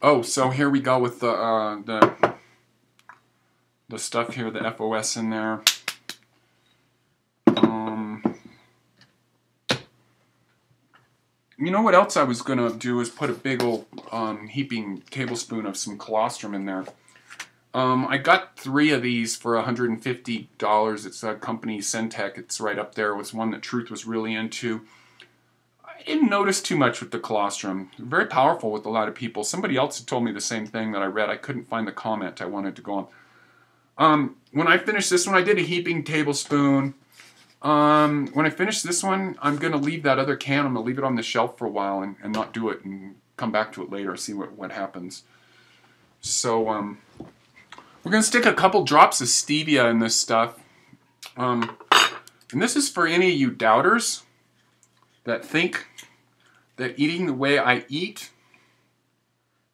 Oh, so here we go with the stuff here, the FOS in there. You know what else I was gonna do is put a big old heaping tablespoon of some colostrum in there. I got 3 of these for $150. It's a company, Centec. It's right up there. It was one that Truth was really into. I didn't notice too much with the colostrum. Very powerful with a lot of people. Somebody else had told me the same thing that I read. I couldn't find the comment I wanted to go on. When I finished this one, I did a heaping tablespoon. When I finish this one, I'm going to leave that other can. I'm going to leave it on the shelf for a while and not do it and come back to it later, see what happens. So, we're going to stick a couple drops of stevia in this stuff. And this is for any of you doubters that think that eating the way I eat,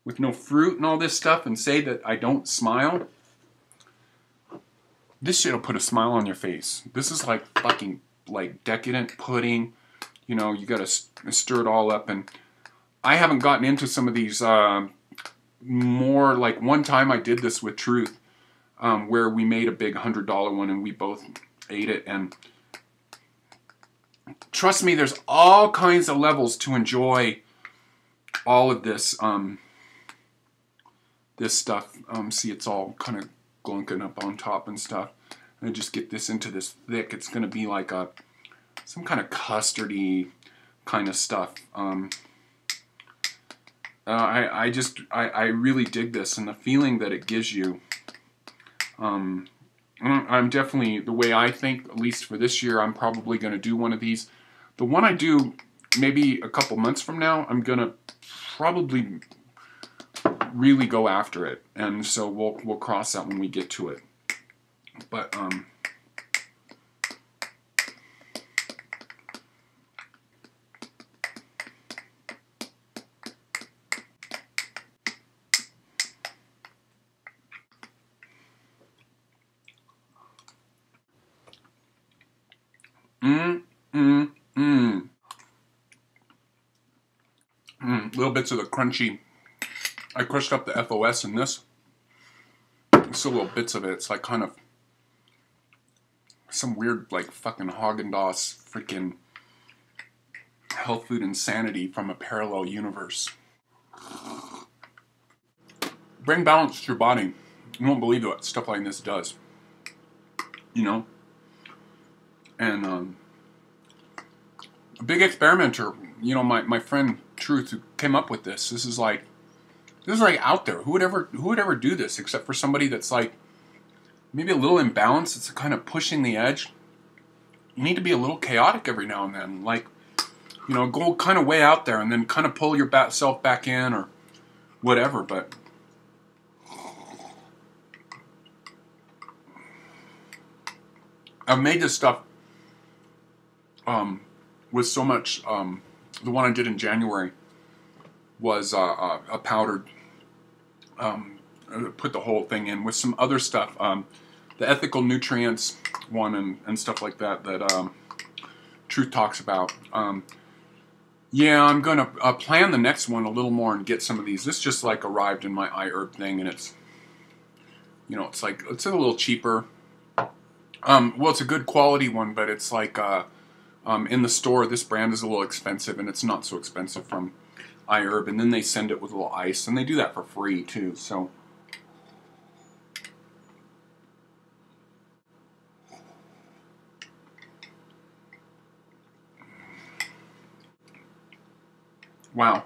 with no fruit and all this stuff, and say that I don't smile. This shit'll put a smile on your face. This is like fucking like decadent pudding. You know, you gotta stir it all up. And I haven't gotten into some of these more, like one time I did this with Truth, where we made a big $100 one and we both ate it. And trust me, there's all kinds of levels to enjoy all of this this stuff. See, it's all kind of glunking up on top and stuff. And I just get this into this thick. It's going to be like some kind of custardy kind of stuff. I really dig this, and the feeling that it gives you. I'm definitely, the way I think, at least for this year, I'm probably going to do one of these. The one I do maybe a couple months from now, I'm going to probably really go after it, and so we'll cross that when we get to it. But little bits of the crunchy. I crushed up the FOS in this. So little bits of it. It's like kind of some weird, like fucking Haagen-Dazs freaking health food insanity from a parallel universe. Bring balance to your body. You won't believe what stuff like this does. You know? And a big experimenter, you know, my friend Truth, who came up with this. This is like out there. Who would ever do this except for somebody that's like maybe a little imbalanced? It's kind of pushing the edge. You need to be a little chaotic every now and then. Like, you know, go kind of way out there and then kind of pull yourself back in or whatever. But I've made this stuff with so much. The one I did in January was a powdered, put the whole thing in with some other stuff, the ethical nutrients one and stuff like that Truth talks about. Yeah, I'm gonna plan the next one a little more and get some of these. This just like arrived in my iHerb thing, and it's, you know, it's like, it's a little cheaper. Well, it's a good quality one, but it's like in the store, this brand is a little expensive, and it's not so expensive from iHerb, and then they send it with a little ice, and they do that for free too. So wow.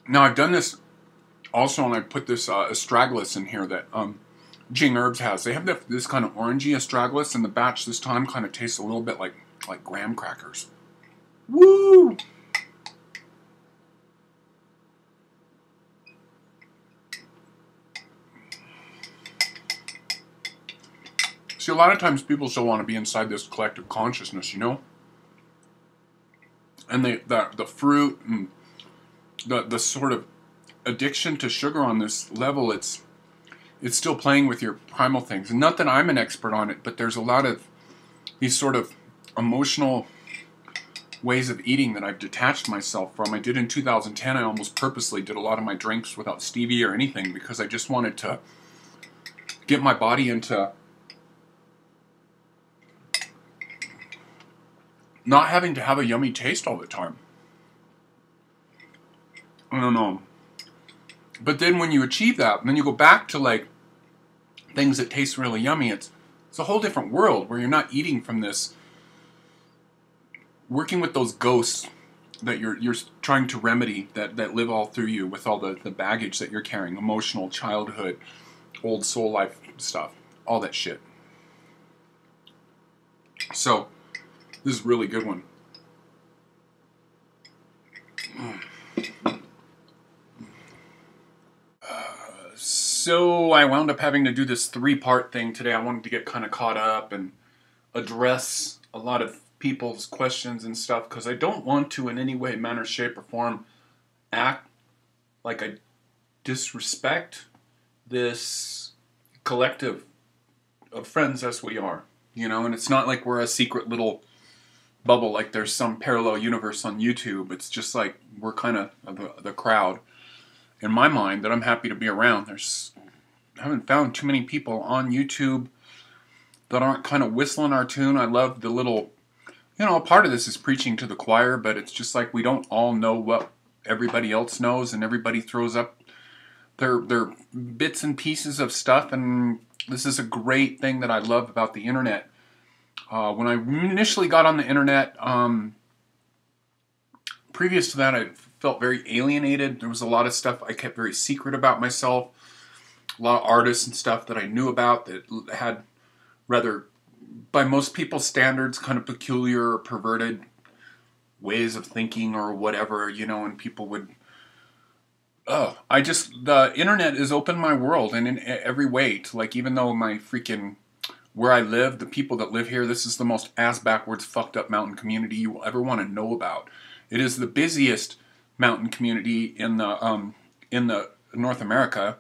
Now I've done this also, and I put this astragalus in here that Jing Herbs has. They have this kind of orangey astragalus, and the batch this time kind of tastes a little bit like graham crackers. Woo! See, a lot of times people still want to be inside this collective consciousness, you know? And the fruit and the sort of addiction to sugar on this level, it's still playing with your primal things. And not that I'm an expert on it, but there's a lot of these sort of emotional ways of eating that I've detached myself from. I did in 2010. I almost purposely did a lot of my drinks without stevia or anything because I just wanted to get my body into not having to have a yummy taste all the time. I don't know. But then when you achieve that, and then you go back to like things that taste really yummy, it's a whole different world where you're not eating from this, working with those ghosts that you're trying to remedy that live all through you with all the baggage that you're carrying, emotional, childhood, old soul life stuff, all that shit. So this is a really good one. So I wound up having to do this 3-part thing today. I wanted to get kind of caught up and address a lot of people's questions and stuff because I don't want to in any way, manner, shape, or form act like I disrespect this collective of friends as we are, you know, and it's not like we're a secret little bubble like there's some parallel universe on YouTube. It's just like we're kind of the crowd in my mind that I'm happy to be around. I haven't found too many people on YouTube that aren't kind of whistling our tune. I love the little, you know, part of this is preaching to the choir, but it's just like we don't all know what everybody else knows, and everybody throws up their bits and pieces of stuff, and this is a great thing that I love about the internet. When I initially got on the internet, previous to that, I felt very alienated. There was a lot of stuff I kept very secret about myself. A lot of artists and stuff that I knew about that had rather, by most people's standards, kind of peculiar or perverted ways of thinking or whatever, you know, and people would... the internet has opened my world and in every way. Like, even though where I live, the people that live here, this is the most ass-backwards, fucked-up mountain community you will ever want to know about. It is the busiest mountain community in the North America.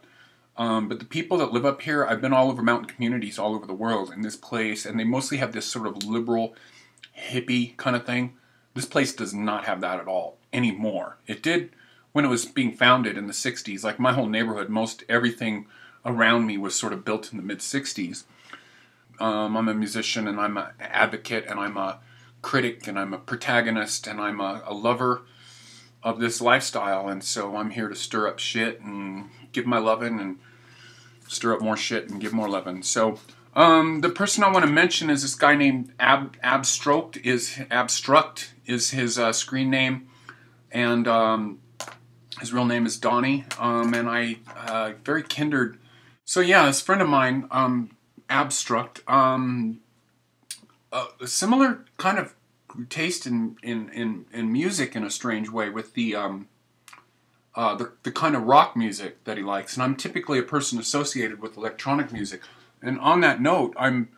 But the people that live up here, I've been all over mountain communities all over the world in this place, and they mostly have this sort of liberal, hippie kind of thing. This place does not have that at all anymore. It did when it was being founded in the 60s. Like my whole neighborhood, most everything around me was sort of built in the mid-60s. I'm a musician, and I'm an advocate, and I'm a critic, and I'm a protagonist, and I'm a lover of this lifestyle, and so I'm here to stir up shit and give my lovin' and stir up more shit and give more lovin'. So the person I want to mention is this guy named Abstruct is his screen name, and his real name is Donnie, and I very kindred. So yeah, this friend of mine, Abstruct, a similar kind of taste in music in a strange way with the kind of rock music that he likes, and I'm typically a person associated with electronic music. And on that note, I'm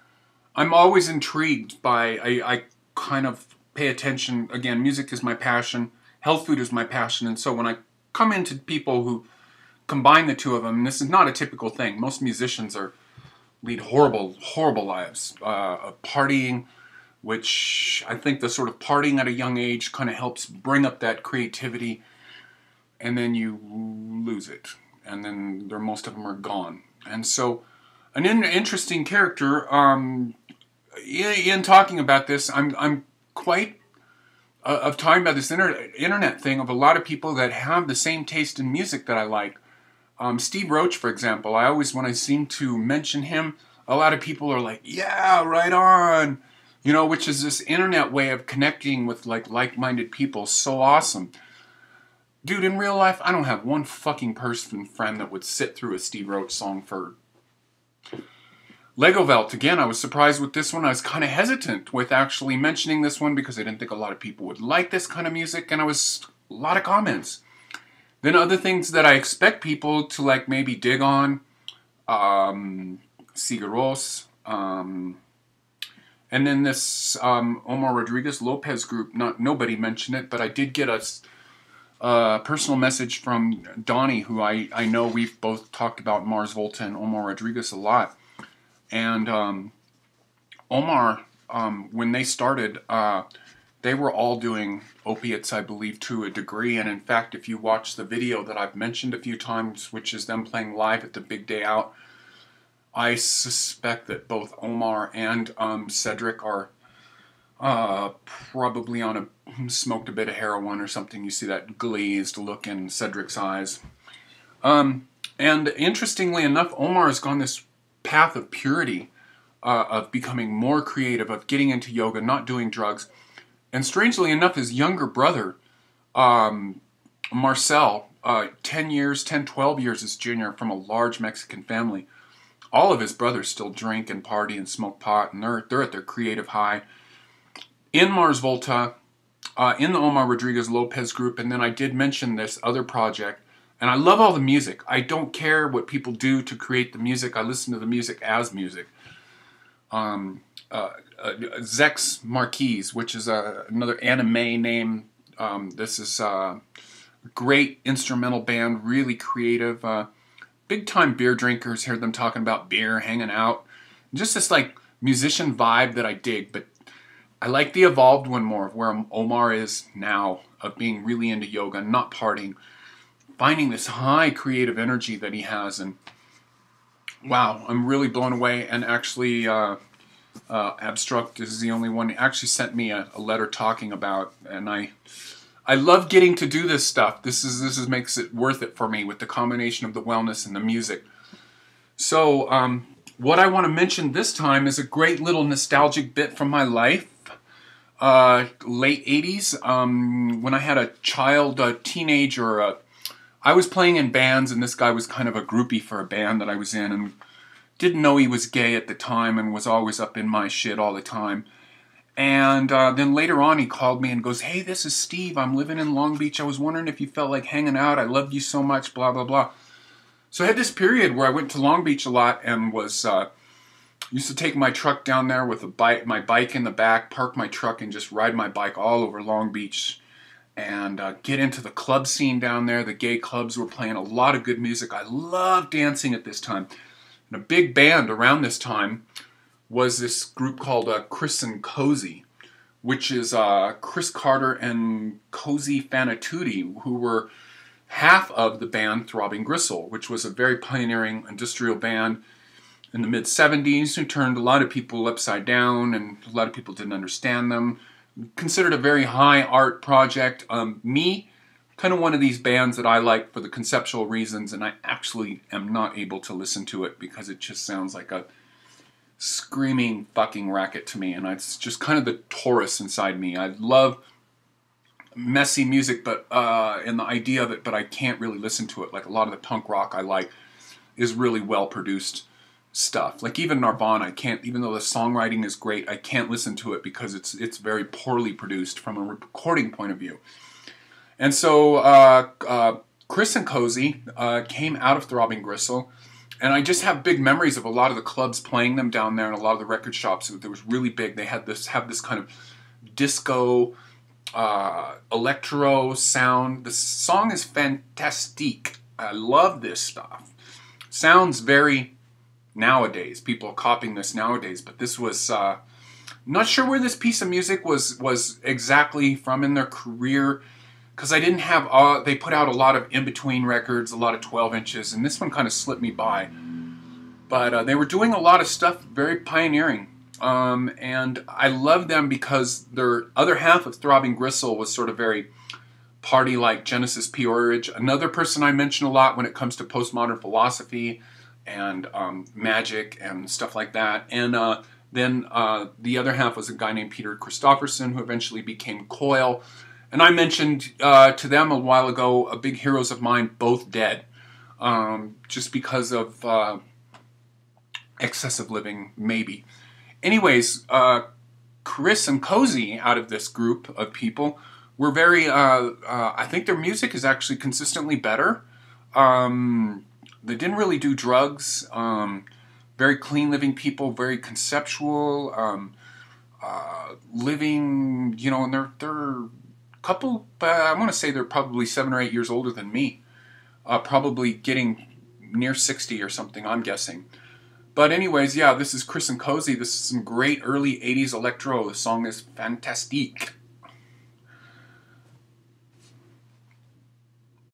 always intrigued by I kind of pay attention. Again, music is my passion, health food is my passion, and so when I come into people who combine the two of them, and this is not a typical thing. Most musicians lead horrible lives, partying, which I think the sort of partying at a young age kind of helps bring up that creativity, and then you lose it, and then most of them are gone. And so an interesting character, in talking about this, I'm quite of talking about this internet thing of a lot of people that have the same taste in music that I like. Steve Roach, for example, when I seem to mention him, a lot of people are like, yeah, right on. You know, which is this internet way of connecting with like-minded people. So awesome. Dude, in real life, I don't have one fucking friend that would sit through a Steve Roach song for... Lego Velt, again, I was surprised with this one. I was kind of hesitant with actually mentioning this one because I didn't think a lot of people would like this kind of music, and a lot of comments. Then other things that I expect people to like maybe dig on, Sigaros, and then this Omar Rodriguez Lopez group. Nobody mentioned it, but I did get a personal message from Donnie, who I know we've both talked about Mars Volta and Omar Rodriguez a lot. And Omar, when they started, they were all doing opiates, I believe, to a degree. And in fact, if you watch the video that I've mentioned a few times, which is them playing live at the Big Day Out, I suspect that both Omar and Cedric are probably smoked a bit of heroin or something. You see that glazed look in Cedric's eyes. And interestingly enough, Omar has gone this path of purity, of becoming more creative, of getting into yoga, not doing drugs. And strangely enough, his younger brother, Marcel, 12 years his junior, from a large Mexican family. All of his brothers still drink and party and smoke pot, and they're at their creative high. In Mars Volta, in the Omar Rodriguez Lopez group, and then I did mention this other project, and I love all the music. I don't care what people do to create the music. I listen to the music as music. Zex Marquise, which is another anime name. This is a great instrumental band, really creative. Big-time beer drinkers, hear them talking about beer, hanging out. Just this, like, musician vibe that I dig, but I like the evolved one more, where Omar is now, of being really into yoga, not partying, finding this high creative energy that he has, and wow, I'm really blown away. And actually, Abstract is the only one who actually sent me a letter talking about, and I love getting to do this stuff. This makes it worth it for me with the combination of the wellness and the music. So what I want to mention this time is a great little nostalgic bit from my life. Late 80s, when I had a child, a teenager, I was playing in bands, and this guy was kind of a groupie for a band that I was in, and didn't know he was gay at the time, and was always up in my shit all the time. And then later on, he called me and goes, "Hey, this is Steve. I'm living in Long Beach. I was wondering if you felt like hanging out. I loved you so much, blah, blah, blah." So I had this period where I went to Long Beach a lot and was used to take my truck down there with my bike in the back, park my truck, and just ride my bike all over Long Beach and get into the club scene down there. The gay clubs were playing a lot of good music. I loved dancing at this time. And a big band around this time was this group called Chris and Cosey, which is Chris Carter and Cosey Fantastique, who were half of the band Throbbing Gristle, which was a very pioneering industrial band in the mid-70s who turned a lot of people upside down, and a lot of people didn't understand them. Considered a very high art project. Me, kind of one of these bands that I like for the conceptual reasons, and I actually am not able to listen to it because it just sounds like a screaming fucking racket to me, and it's just kind of the Taurus inside me. I love messy music, but and the idea of it, but I can't really listen to it. Like a lot of the punk rock I like is really well produced stuff. Like even Nirvana, I can't, even though the songwriting is great, I can't listen to it because it's very poorly produced from a recording point of view. And so Chris and Cosey came out of Throbbing Gristle. And I just have big memories of a lot of the clubs playing them down there, and a lot of the record shops. It was really big. They had this kind of disco, electro sound. The song is Fantastique. I love this stuff. Sounds very nowadays. People are copying this nowadays, but this was not sure where this piece of music was exactly from in their career. Because I didn't have, they put out a lot of in-between records, a lot of 12 inches, and this one kind of slipped me by. But they were doing a lot of stuff, very pioneering. And I love them because their other half of Throbbing Gristle was sort of very party-like Genesis P-Orridge. Another person I mention a lot when it comes to postmodern philosophy and magic and stuff like that. And then the other half was a guy named Peter Christopherson, who eventually became Coil. And I mentioned to them a while ago, big heroes of mine, both dead, just because of excessive living, maybe. Anyways, Chris and Cosey, out of this group of people, were very, I think their music is actually consistently better. They didn't really do drugs, very clean living people, very conceptual, living, you know, and they're couple, I want to say they're probably 7 or 8 years older than me. Probably getting near 60 or something, I'm guessing. But anyways, yeah, this is Chris and Cosey. This is some great early 80s electro. The song is Fantastique.